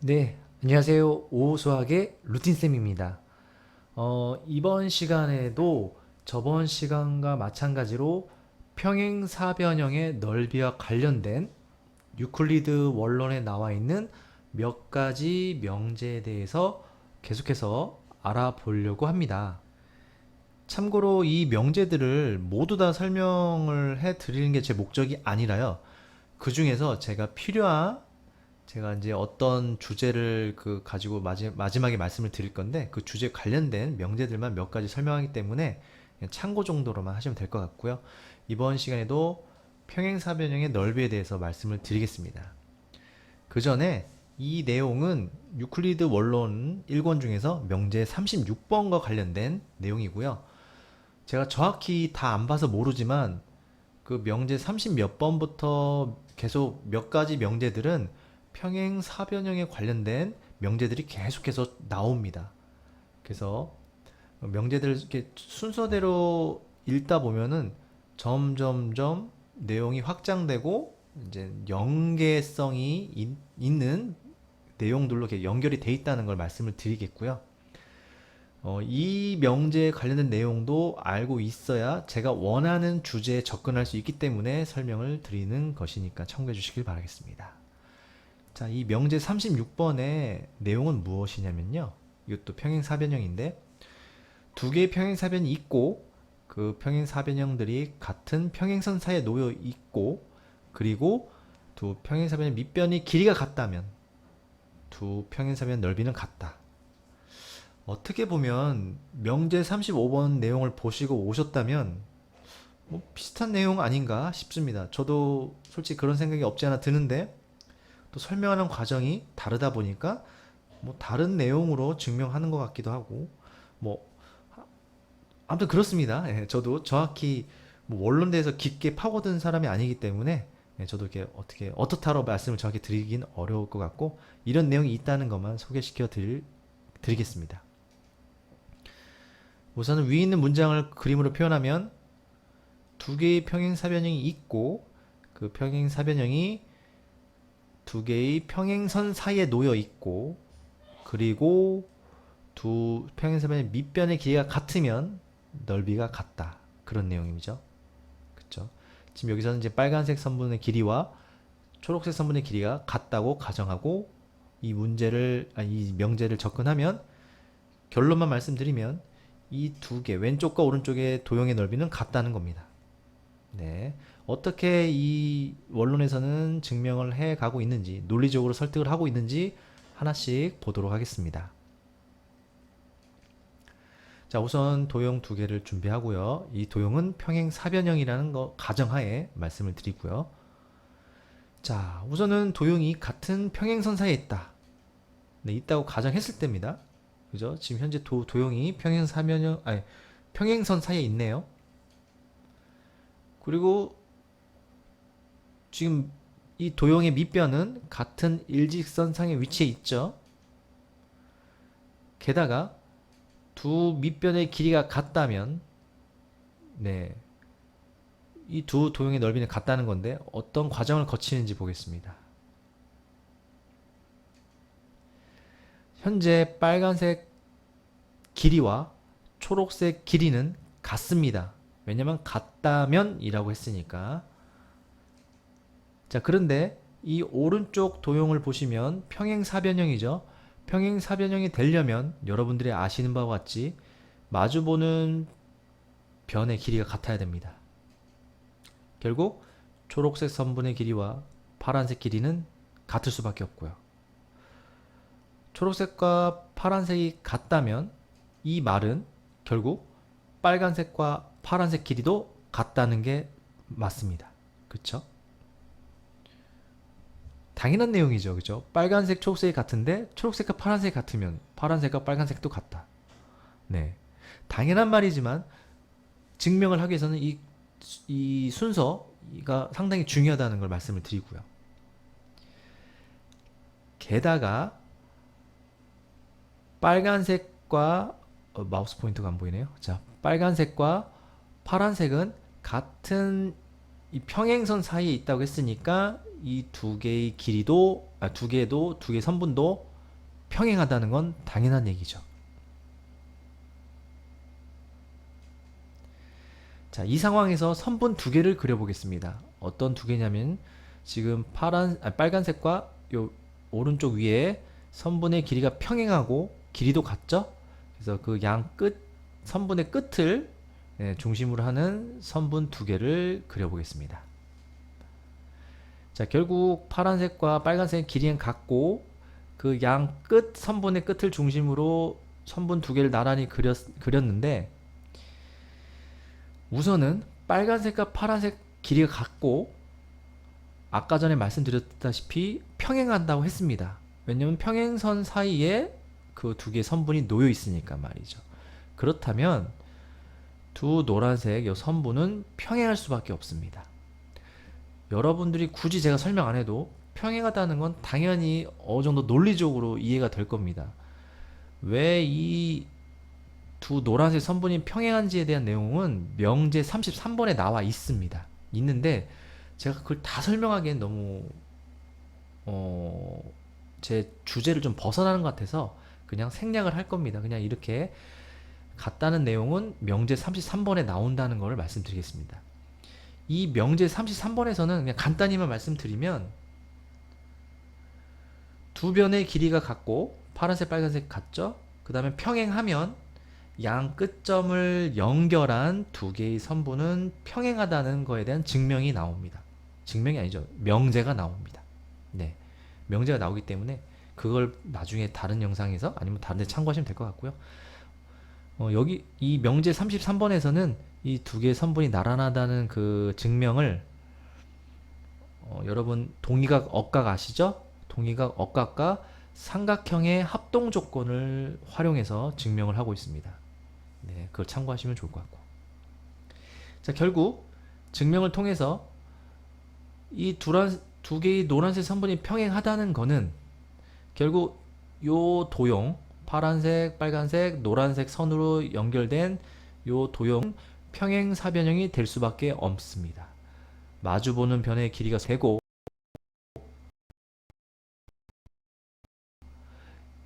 네, 안녕하세요. 오수학의 루틴쌤입니다. 이번 시간에도 저번 시간과 마찬가지로 평행사변형의 넓이와 관련된 유클리드 원론에 나와 있는 몇 가지 명제에 대해서 계속해서 알아보려고 합니다. 참고로 이 명제들을 모두 다 설명을 해 드리는 게 제 목적이 아니라요. 그 중에서 제가 이제 어떤 주제를 가지고 마지막에 말씀을 드릴 건데 그 주제 관련된 명제들만 몇 가지 설명하기 때문에 그냥 참고 정도로만 하시면 될 것 같고요. 이번 시간에도 평행사변형의 넓이에 대해서 말씀을 드리겠습니다. 그 전에 이 내용은 유클리드 원론 1권 중에서 명제 36번과 관련된 내용이고요. 제가 정확히 다 안 봐서 모르지만 그 명제 30 몇 번부터 계속 몇 가지 명제들은 평행 사변형에 관련된 명제들이 계속해서 나옵니다. 그래서 명제들을 이렇게 순서대로 읽다 보면은 점점점 내용이 확장되고 이제 연계성이 있는 내용들로 이렇게 연결이 돼 있다는 걸 말씀을 드리겠고요. 이 명제에 관련된 내용도 알고 있어야 제가 원하는 주제에 접근할 수 있기 때문에 설명을 드리는 것이니까 참고해 주시길 바라겠습니다. 자, 이 명제 36번의 내용은 무엇이냐면요. 이것도 평행사변형인데 두 개의 평행사변이 있고 그 평행사변형들이 같은 평행선 사이에 놓여 있고 그리고 두 평행사변의 밑변의 길이가 같다면 두 평행사변 넓이는 같다. 어떻게 보면 명제 35번 내용을 보시고 오셨다면 뭐 비슷한 내용 아닌가 싶습니다. 저도 솔직히 그런 생각이 없지 않아 드는데 또 설명하는 과정이 다르다 보니까 뭐 다른 내용으로 증명하는 것 같기도 하고 뭐 아무튼 그렇습니다. 예, 저도 정확히 뭐 원론에 대해서 깊게 파고든 사람이 아니기 때문에 예, 저도 이렇게 어떻게 어떻다로 말씀을 정확히 드리긴 어려울 것 같고 이런 내용이 있다는 것만 드리겠습니다. 우선은 위에 있는 문장을 그림으로 표현하면 두 개의 평행사변형이 있고 그 평행사변형이 두 개의 평행선 사이에 놓여 있고 그리고 두 평행사변의 밑변의 길이가 같으면 넓이가 같다. 그런 내용이죠. 그쵸? 지금 여기서는 이제 빨간색 선분의 길이와 초록색 선분의 길이가 같다고 가정하고 이 명제를 접근하면 결론만 말씀드리면 이 두 개, 왼쪽과 오른쪽의 도형의 넓이는 같다는 겁니다. 네. 어떻게 이 원론에서는 증명을 해 가고 있는지, 논리적으로 설득을 하고 있는지 하나씩 보도록 하겠습니다. 자, 우선 도형 두 개를 준비하고요. 이 도형은 평행사변형이라는 거 가정하에 말씀을 드리고요. 자, 우선은 도형이 같은 평행선 사이에 있다. 네, 있다고 가정했을 때입니다. 그죠? 지금 현재 도형이 평행선 사이에 있네요. 그리고 지금 이 도형의 밑변은 같은 일직선상에 위치해 있죠. 게다가 두 밑변의 길이가 같다면 네, 이 두 도형의 넓이는 같다는 건데 어떤 과정을 거치는지 보겠습니다. 현재 빨간색 길이와 초록색 길이는 같습니다. 왜냐면 같다면 이라고 했으니까. 자, 그런데 이 오른쪽 도형을 보시면 평행사변형이죠. 평행사변형이 되려면 여러분들이 아시는 바와 같이 마주보는 변의 길이가 같아야 됩니다. 결국 초록색 선분의 길이와 파란색 길이는 같을 수밖에 없고요. 초록색과 파란색이 같다면 이 말은 결국 빨간색과 파란색 길이도 같다는 게 맞습니다. 그쵸? 당연한 내용이죠. 그죠? 빨간색, 초록색이 같은데 초록색과 파란색이 같으면 파란색과 빨간색도 같다. 네. 당연한 말이지만 증명을 하기 위해서는 이 순서가 상당히 중요하다는 걸 말씀을 드리고요. 게다가 빨간색과 마우스 포인터가 안 보이네요. 자, 빨간색과 파란색은 같은 이 평행선 사이에 있다고 했으니까 이 두 개의 길이도 두 개의 선분도 평행하다는 건 당연한 얘기죠. 자, 이 상황에서 선분 두 개를 그려보겠습니다. 어떤 두 개냐면 지금 빨간색과 요 오른쪽 위에 선분의 길이가 평행하고 길이도 같죠? 그래서 그 양 끝, 선분의 끝을 중심으로 하는 선분 두 개를 그려보겠습니다. 자, 결국 파란색과 빨간색 길이는 같고 그 양 끝, 선분의 끝을 중심으로 선분 두 개를 나란히 그렸는데 우선은 빨간색과 파란색 길이가 같고 아까 전에 말씀드렸다시피 평행한다고 했습니다. 왜냐면 평행선 사이에 그 두 개의 선분이 놓여 있으니까 말이죠. 그렇다면 두 노란색 이 선분은 평행할 수밖에 없습니다. 여러분들이 굳이 제가 설명 안 해도 평행하다는 건 당연히 어느 정도 논리적으로 이해가 될 겁니다. 왜 이 두 노란색 선분이 평행한지에 대한 내용은 명제 33번에 나와 있습니다. 있는데 제가 그걸 다 설명하기엔 너무 제 주제를 좀 벗어나는 것 같아서 그냥 생략을 할 겁니다. 그냥 이렇게 같다는 내용은 명제 33번에 나온다는 것을 말씀드리겠습니다. 이 명제 33번에서는 그냥 간단히만 말씀드리면 두 변의 길이가 같고 파란색 빨간색 같죠? 그 다음에 평행하면 양 끝점을 연결한 두 개의 선분은 평행하다는 거에 대한 증명이 나옵니다. 증명이 아니죠. 명제가 나옵니다. 네, 명제가 나오기 때문에 그걸 나중에 다른 영상에서 아니면 다른 데 참고하시면 될 것 같고요. 여기 이 명제 33번에서는 이 두 개의 선분이 나란하다는 그 증명을 여러분 동의각 억각 아시죠? 동의각 억각과 삼각형의 합동 조건을 활용해서 증명을 하고 있습니다. 네, 그걸 참고하시면 좋을 것 같고. 자, 결국 증명을 통해서 이 두 개의 노란색 선분이 평행하다는 거는 결국 요 도형 파란색, 빨간색, 노란색 선으로 연결된 요 도형 평행사변형이 될 수밖에 없습니다. 마주보는 변의 길이가 세고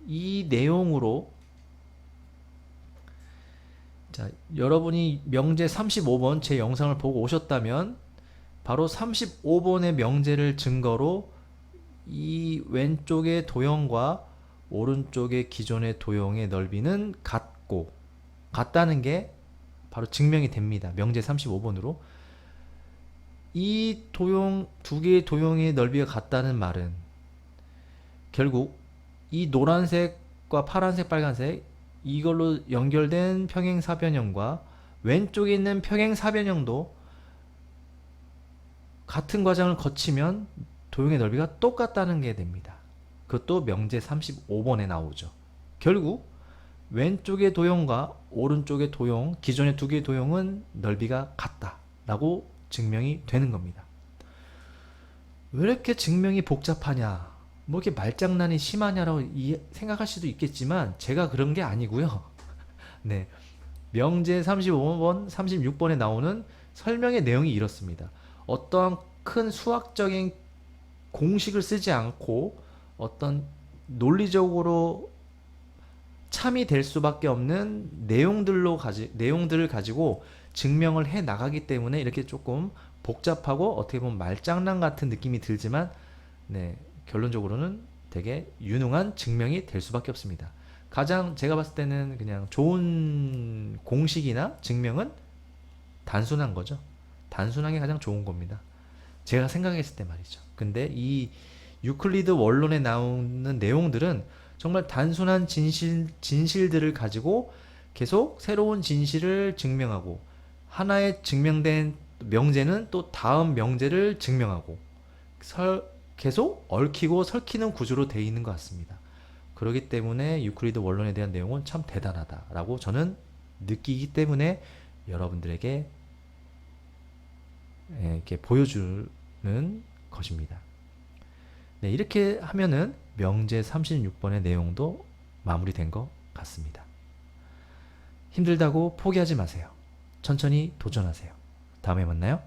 이 내용으로 자, 여러분이 명제 35번 제 영상을 보고 오셨다면 바로 35번의 명제를 증거로 이 왼쪽의 도형과 오른쪽의 기존의 도형의 넓이는 같다는 게 바로 증명이 됩니다. 명제 35번으로 이 도형 두 개의 도형의 넓이가 같다는 말은 결국 이 노란색과 파란색, 빨간색 이걸로 연결된 평행사변형과 왼쪽에 있는 평행사변형도 같은 과정을 거치면 도형의 넓이가 똑같다는 게 됩니다. 그것도 명제 35번에 나오죠. 결국 왼쪽의 도형과 오른쪽의 도형, 기존의 두 개의 도형은 넓이가 같다라고 증명이 되는 겁니다. 왜 이렇게 증명이 복잡하냐? 뭐 이렇게 말장난이 심하냐라고 생각할 수도 있겠지만 제가 그런 게 아니고요. 네, 명제 35번, 36번에 나오는 설명의 내용이 이렇습니다. 어떠한 큰 수학적인 공식을 쓰지 않고 어떤 논리적으로 참이 될 수밖에 없는 내용들을 가지고 증명을 해 나가기 때문에 이렇게 조금 복잡하고 어떻게 보면 말장난 같은 느낌이 들지만 네, 결론적으로는 되게 유능한 증명이 될 수밖에 없습니다. 가장 제가 봤을 때는 그냥 좋은 공식이나 증명은 단순한 거죠. 단순한 게 가장 좋은 겁니다. 제가 생각했을 때 말이죠. 근데 이 유클리드 원론에 나오는 내용들은 정말 단순한 진실들을 가지고 계속 새로운 진실을 증명하고 하나의 증명된 명제는 또 다음 명제를 증명하고 계속 얽히고 설키는 구조로 되어 있는 것 같습니다. 그렇기 때문에 유클리드 원론에 대한 내용은 참 대단하다라고 저는 느끼기 때문에 여러분들에게 이렇게 보여주는 것입니다. 네, 이렇게 하면은 명제 36번의 내용도 마무리된 것 같습니다. 힘들다고 포기하지 마세요. 천천히 도전하세요. 다음에 만나요.